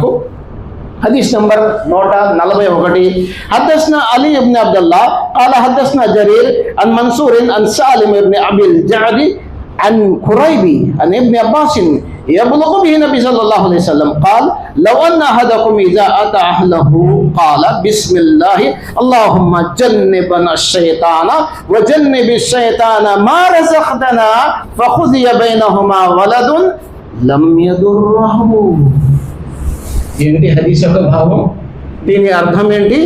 మీకు. حديث نمبر 141 حدثنا علي بن عبد الله قال حدثنا جرير عن منصور عن سالم بن ابي الجعد عن قريب عن ابن عباس يبلغ به النبي صلى الله عليه وسلم قال لو ان احدكم اذا اتى اهله قال بسم الله اللهم جنبنا الشيطان وجنب الشيطان ما رزقتنا فخذي بينهما ولد لم يضره. ఏంటి హదీస్ యొక్క భావం, దీని అర్థం ఏంటి?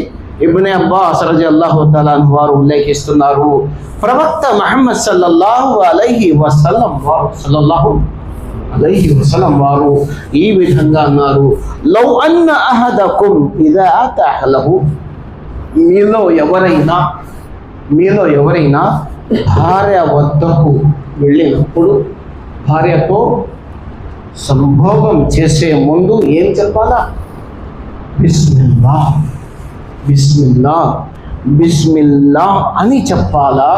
ఇబ్నే అబ్బాస్ రలియల్లాహు తఆలా అన్హు వారు ఉల్లేఖిస్తున్నారు, ప్రవక్త ముహమ్మద్ సల్లల్లాహు అలైహి వసల్లం వారు ఈ విధంగా అన్నారు, లౌ అన్న అహదకుం ఇదా అతా అహ్లహు, మీలో ఎవరైనా భార్య వద్దకు వెళ్ళినప్పుడు భార్యతో సంభోగం చేసే ముందు ఏం చెప్పాలా? బిస్మిల్లా బిస్మిల్లా బిస్మిల్లా అని చెప్పాలా.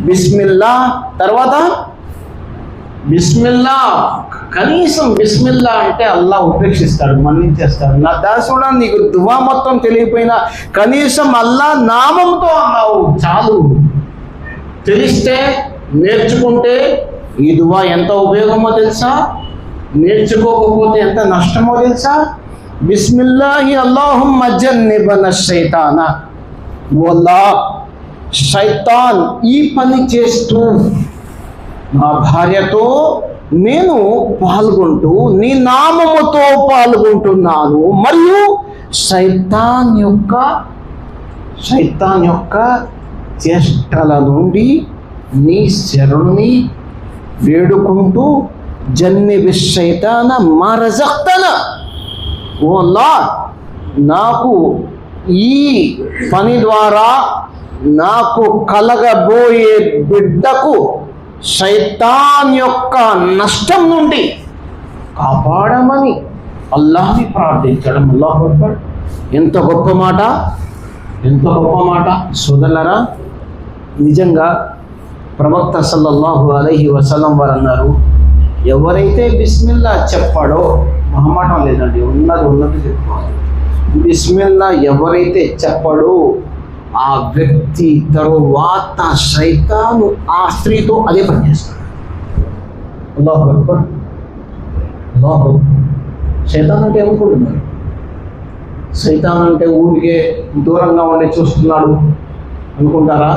బిస్మిల్లా తర్వాత బిస్మిల్లా, కనీసం బిస్మిల్లా అంటే అల్లాహ్ ఉపేక్షిస్తాడు, మన్నించేస్తాడు. నా దాసుడా, నీకు దువా మొత్తం తెలియపోయినా కనీసం అల్లాహ్ నామంతో అన్నావు చాలు. తెలిస్తే నేర్చుకుంటే ఈ దువా ఎంత ఉపయోగమో తెలుసా, నేర్చుకోకపోతే ఎంత నష్టమో తెలుసా. బిస్మిల్లాహి అల్లాహుమ్మ జన్నిబన శైతాన, వల్లా శైతాన్ ఈ పని చేస్తూ నా భార్యతో నేను పాల్గొంటూ నీ నామముతో పాల్గొంటున్నాను, మరియు శైతాన్ యొక్క చేష్టల నుండి నీ శరణుని వేడుకుంటూ జన్నిబి శైతాన మా రజక్తనా, ఓ అల్లాహ్ నాకు ఈ పని ద్వారా నాకు కలగబోయే బిడ్డకు శైతాన్ యొక్క నష్టం నుండి కాపాడమని అల్లాహ్ని ప్రార్థించడం. అల్లాహు అక్బర్. ఎంత గొప్ప మాట, ఎంత గొప్ప మాట సోదరులారా. నిజంగా ప్రవక్త సల్లల్లాహు అలైహి వసల్లం వారు అన్నారు, ఎవరైతే బిస్మిల్లా చెప్పాడో, మొహమాటం లేదండి, ఉన్నది చెప్పుకోవాలి. బిస్మిల్లా ఎవరైతే చెప్పాడో ఆ వ్యక్తి తరువాత శైతాను ఆ స్త్రీతో అదే పని చేస్తాడు. అల్లాహు అక్బర్. అల్లాహు అక్బర్. శైతాన్ అంటే ఏమనుకుంటున్నారు? శైతాన్ అంటే ఊరికే దూరంగా ఉండి చూస్తున్నాడు అనుకుంటారా?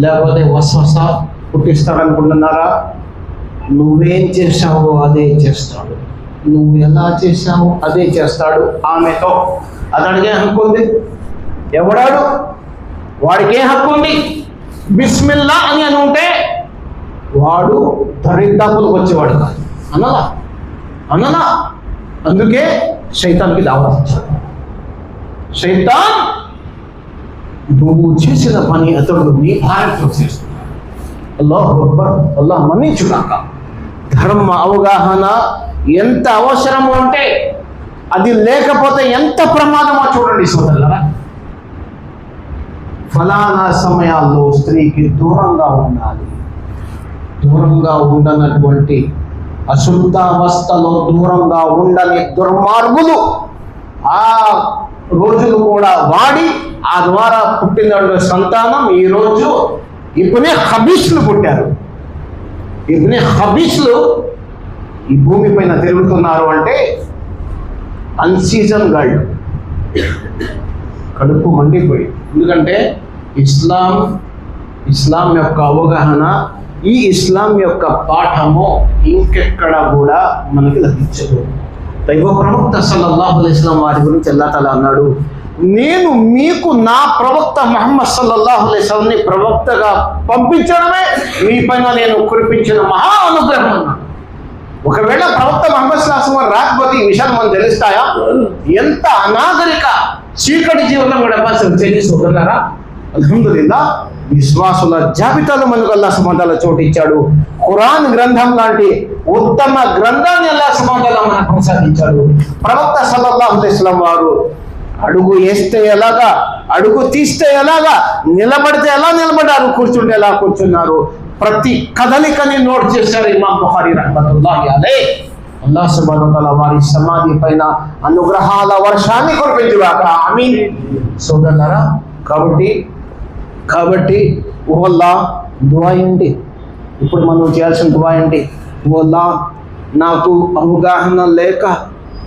లేకపోతే వస్వస పుట్టిస్తాడు అనుకుంటున్నారా? నువ్వేం చేశావో అదే చేస్తాడు, నువ్వు ఎలా చేశావో అదే చేస్తాడు. ఆమెతో అతడికే హక్కు ఉంది. ఎవడాడు? వాడికే హక్కు ఉంది. బిస్మిల్లా అని ఉంటే వాడు దరిద్రపులకు వచ్చేవాడు కాదు. అనలా అందుకే శైతాన్కి దావత్ ఇచ్చాడు. శైతాన్ నువ్వు చేసిన పని అతడు నీ భార్యతో చేస్తున్నాడు. అల్లాహు అక్బర్. అల్లాహ్ మన్నించుగాక. ధర్మ అవగాహన ఎంత అవసరము అంటే అది లేకపోతే ఎంత ప్రమాదమో చూడండి సోదరులారా. ఫలానా సమయాల్లో స్త్రీకి దూరంగా ఉండాలి. దూరంగా ఉండనటువంటి అశుద్ధావస్థలో దూరంగా ఉండని దుర్మార్గులు ఆ రోజులు కూడా వాడి ఆ ద్వారా పుట్టిన సంతానం ఈరోజు ఇబ్నే హబీస్లు పుట్టారు. ఇబ్నే హబీస్లు ఈ భూమి పైన తిరుగుతున్నారు అంటే అన్సీజన్ గర్ల్, కడుపు మండిపోయి. ఎందుకంటే ఇస్లాం యొక్క అవగాహన, ఈ ఇస్లాం యొక్క పాఠము ఇంకెక్కడ కూడా మనకి లభించదు. దైవ ప్రవక్త సల్లల్లాహు అలైహి వసల్లం వారి గురించి అల్లాహ్ తఆలా అన్నాడు, నేను మీకు నా ప్రవక్త ముహమ్మద్ సల్లల్లాహు అలైహి వసల్లంని ప్రవక్తగా పంపించడమే మీ పైన నేను కురిపించిన మహా అనుగ్రహం అన్నాడు. ఒకవేళ ప్రవక్త ముహమ్మద్ సల్లల్లాహు అలైహి వసల్లం రాకపోతే ఈ విషయాలు మనం తెలుస్తాయా? ఎంత అనాగరిక చీకటి జీవితం కూడా తెలియసుకున్నారా? అల్హమ్దులిల్లా, విశ్వాసుల జాబితాలో మనకు అల్లాహ్ సుబ్హానహు వ తఆలా చోటు ఇచ్చాడు. ఖురాన్ గ్రంథం లాంటి ఉత్తమ గ్రంథాన్ని అల్లాహ్ సుబ్హానహు వ తఆలా మనకు ప్రసాదించాడు. ప్రవక్త సల్లల్లాహు అలైహి వసల్లం వారు అడుగు వేస్తే ఎలాగా, అడుగు తీస్తే ఎలాగా, నిలబడితే ఎలా నిలబడ్డారు, కూర్చుంటే ఎలా కూర్చున్నారు, ప్రతి కదలికని నోట్ చేశారు ఇమాం బుఖారీ రహ్మతుల్లాహి అలైహి. అల్లాహ్ సుబ్హానహు వ తఆలా వారి సమాధి పైన అనుగ్రహాల వర్షాన్ని కురిపించుగాక. ఆమీన్. సోదరులారా, కాబట్టి ఓ అల్లాహ్, దుఆ ఏంటి? ఇప్పుడు మనం చేయాల్సిన దుఆ ఏంటి? ఓ అల్లాహ్, నాకు అవగాహన లేక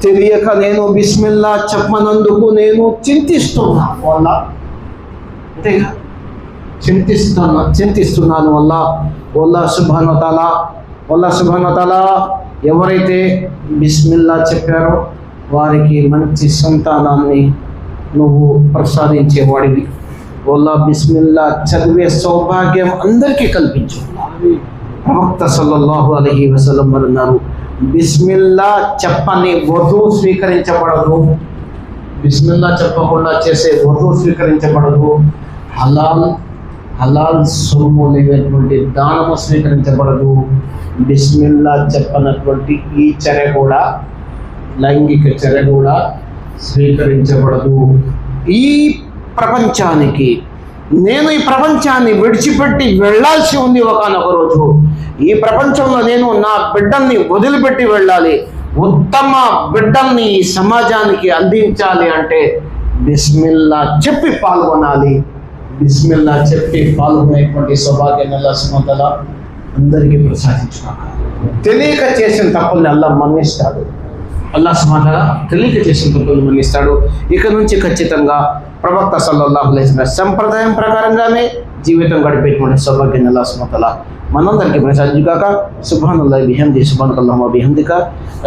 తెలియక నేను బిస్మిల్లా చెప్పనందుకు నేను చింతిస్తున్నా. ఓ అల్లాహ్, అంతేగా, చింతిస్తున్నాను అల్లాహ్ సుబ్హానహు వ తఆలా ఎవరైతే బిస్మిల్లా చెప్పారో వారికి మంచి సంతానాన్ని నువ్వు ప్రసాదించేవాడివి. అల్లాహ్ బిస్మిల్లా చదివే సౌభాగ్యం అందరికీ కల్పించు. ప్రవక్త సల్లల్లాహు అలైహి వసల్లం అన్నారు, బిస్మిల్లా చెప్పని వధువు స్వీకరించబడదు. బిస్మిల్లా చెప్పకుండా చేసే వధువు స్వీకరించబడదు. హలాల్ సొమ్ము లేనటువంటి దానము స్వీకరించబడదు. బిస్మిల్లా చెప్పనటువంటి ఈ చర్య కూడా, లైంగిక చర్య కూడా స్వీకరించబడదు. ఈ ప్రపంచానికి నేను ఈ ప్రపంచాన్ని విడిచిపెట్టి వెళ్ళాల్సి ఉంది ఒకానొక రోజు. ఈ ప్రపంచంలో నేను నా బిడ్డల్ని వదిలిపెట్టి వెళ్ళాలి. ఉత్తమ బిడ్డల్ని ఈ సమాజానికి అందించాలి అంటే బిస్మిల్లా చెప్పి పాల్గొనాలి. బిస్మిల్లా చెప్పి పాల్గొనేటువంటి సౌభాగ్యాన్ని అల్లాహ్ సుబ్హానహు వ తఆలా అందరికీ ప్రసాదించుగాక. తెలియక చేసిన తప్పుల్ని అల్లాహ్ మన్నిస్తాడు. అల్లాహ్ సుబ్హానహు వ తఆలా తెలియక చేసిన తప్పుల్ని మన్నిస్తాడు. ఇక నుంచి ఖచ్చితంగా ప్రవక్త సల్లల్లాహు అలైహి వసల్లం సంప్రదాయం ప్రకారంగానే జీవితం గడిపేటువంటి సౌభాగ్యాన్ని అల్లాహ్ సుబ్హానహు వ తఆలా మనందరికీ ప్రసాదించుగాక. సుబ్హానల్లాహి బిహమ్దిహి సుబ్హానకల్లాహుమ్మ బిహమ్దిక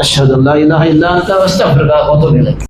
అష్హదు అల్లా ఇలాహా ఇల్లా అంత అస్తగ్ఫిరుక వ అతూబు ఇలైక్.